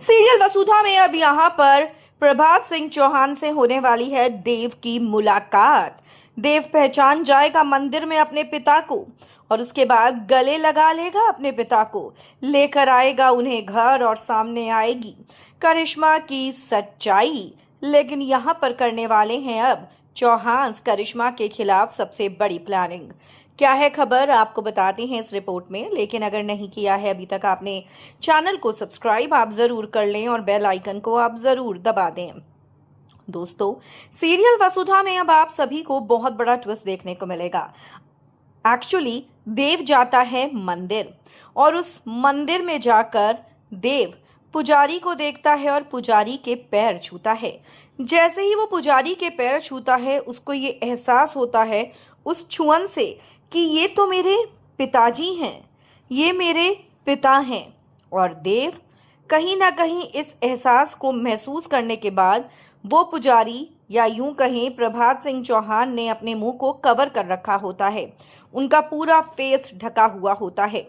Serial वसुधा में अब यहाँ पर प्रभात सिंह चौहान से होने वाली है देव की मुलाकात। देव पहचान जाएगा मंदिर में अपने पिता को और उसके बाद गले लगा लेगा अपने पिता को, लेकर आएगा उन्हें घर और सामने आएगी करिश्मा की सच्चाई। लेकिन यहाँ पर करने वाले हैं अब चौहान करिश्मा के खिलाफ सबसे बड़ी प्लानिंग। क्या है खबर, आपको बताते हैं इस रिपोर्ट में। लेकिन अगर नहीं किया है अभी तक आपने चैनल को सब्सक्राइब, आप जरूर कर लें और बेल आइकन को आप जरूर दबा दें। दोस्तों, सीरियल वसुधा में अब आप सभी को बहुत बड़ा ट्विस्ट देखने को मिलेगा। एक्चुअली देव जाता है मंदिर और उस मंदिर में जाकर देव पुजारी को देखता है और पुजारी के पैर छूता है। जैसे ही वो पुजारी के पैर छूता है, उसको ये एहसास होता है उस छुअन से कि ये तो मेरे पिताजी हैं, ये मेरे पिता हैं। और देव कहीं ना कहीं इस एहसास को महसूस करने के बाद वो पुजारी, या यूं कहें प्रभात सिंह चौहान ने अपने मुंह को कवर कर रखा होता है, उनका पूरा फेस ढका हुआ होता है।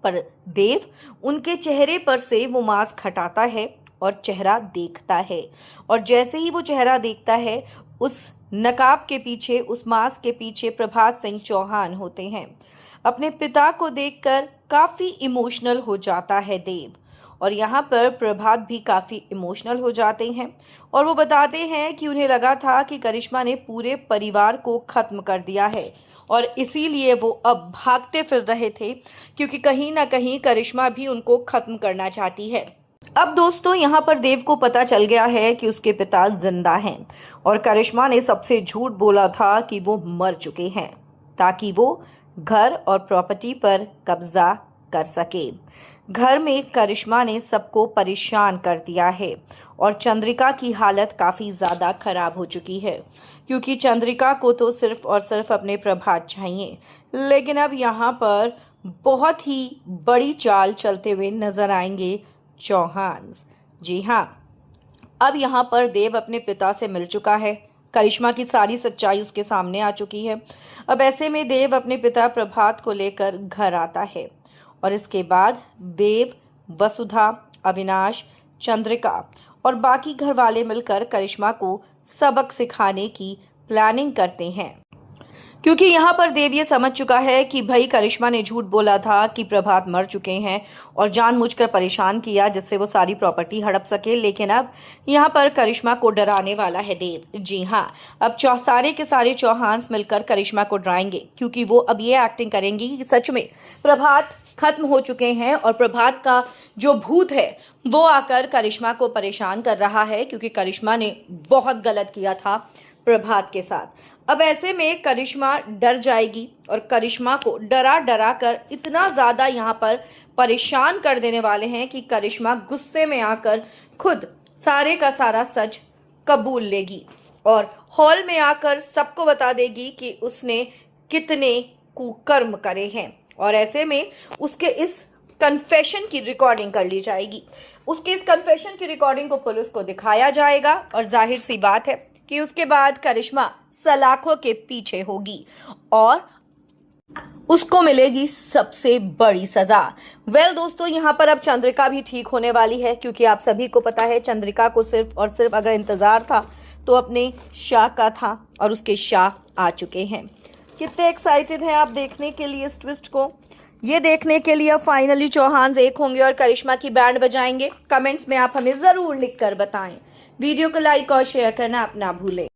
पर देव उनके चेहरे पर से वो मास्क हटाता है और चेहरा देखता है। और जैसे ही वो चेहरा देखता है, उस नकाब के पीछे, उस मास्क के पीछे प्रभात सिंह चौहान होते हैं। अपने पिता को देखकर काफी इमोशनल हो जाता है देव, और यहाँ पर प्रभात भी काफी इमोशनल हो जाते हैं और वो बताते हैं कि उन्हें लगा था कि करिश्मा ने पूरे परिवार को खत्म कर दिया है और इसीलिए वो अब भागते फिर रहे थे, क्योंकि कहीं ना कहीं करिश्मा भी उनको खत्म करना चाहती है। अब दोस्तों, यहाँ पर देव को पता चल गया है कि उसके पिता जिंदा हैं और करिश्मा ने सबसे झूठ बोला था कि वो मर चुके हैं, ताकि वो घर और प्रॉपर्टी पर कब्जा कर सके। घर में करिश्मा ने सबको परेशान कर दिया है और चंद्रिका की हालत काफ़ी ज़्यादा खराब हो चुकी है, क्योंकि चंद्रिका को तो सिर्फ और सिर्फ अपने प्रभात चाहिए। लेकिन अब यहाँ पर बहुत ही बड़ी चाल चलते हुए नजर आएंगे चौहान। जी हाँ, अब यहाँ पर देव अपने पिता से मिल चुका है, करिश्मा की सारी सच्चाई उसके सामने आ चुकी है। अब ऐसे में देव अपने पिता प्रभात को लेकर घर आता है और इसके बाद देव, वसुधा, अविनाश, चंद्रिका और बाकी घर वाले मिलकर करिश्मा को सबक सिखाने की प्लानिंग करते हैं, क्योंकि यहाँ पर देव ये समझ चुका है कि भाई करिश्मा ने झूठ बोला था कि प्रभात मर चुके हैं और जानबूझकर परेशान किया जिससे वो सारी प्रॉपर्टी हड़प सके। लेकिन अब यहाँ पर करिश्मा को डराने वाला है देव। जी हाँ, अब सारे के सारे चौहान मिलकर करिश्मा को डराएंगे, क्योंकि वो अब ये एक्टिंग करेंगी कि सच में प्रभात खत्म हो चुके हैं और प्रभात का जो भूत है वो आकर करिश्मा को परेशान कर रहा है, क्योंकि करिश्मा ने बहुत गलत किया था प्रभात के साथ। अब ऐसे में करिश्मा डर जाएगी और करिश्मा को डरा डरा कर इतना ज़्यादा यहाँ पर परेशान कर देने वाले हैं कि करिश्मा गुस्से में आकर खुद सारे का सारा सच कबूल लेगी और हॉल में आकर सबको बता देगी कि उसने कितने कुकर्म करे हैं। और ऐसे में उसके इस कन्फेशन की रिकॉर्डिंग कर ली जाएगी। उसके इस कन्फेशन की रिकॉर्डिंग को पुलिस को दिखाया जाएगा और जाहिर सी बात है कि उसके बाद करिश्मा सलाखों के पीछे होगी और उसको मिलेगी सबसे बड़ी सजा। दोस्तों, यहाँ पर अब चंद्रिका भी ठीक होने वाली है, क्योंकि आप सभी को पता है चंद्रिका को सिर्फ और सिर्फ अगर इंतजार था तो अपने शाह का था और उसके शाह आ चुके हैं। कितने एक्साइटेड हैं आप देखने के लिए इस ट्विस्ट को? ये देखने के लिए फाइनली चौहान एक होंगे और करिश्मा की बैंड बजाएंगे? कमेंट्स में आप हमें जरूर लिखकर बताएं। वीडियो को लाइक और शेयर करना आप ना भूलें।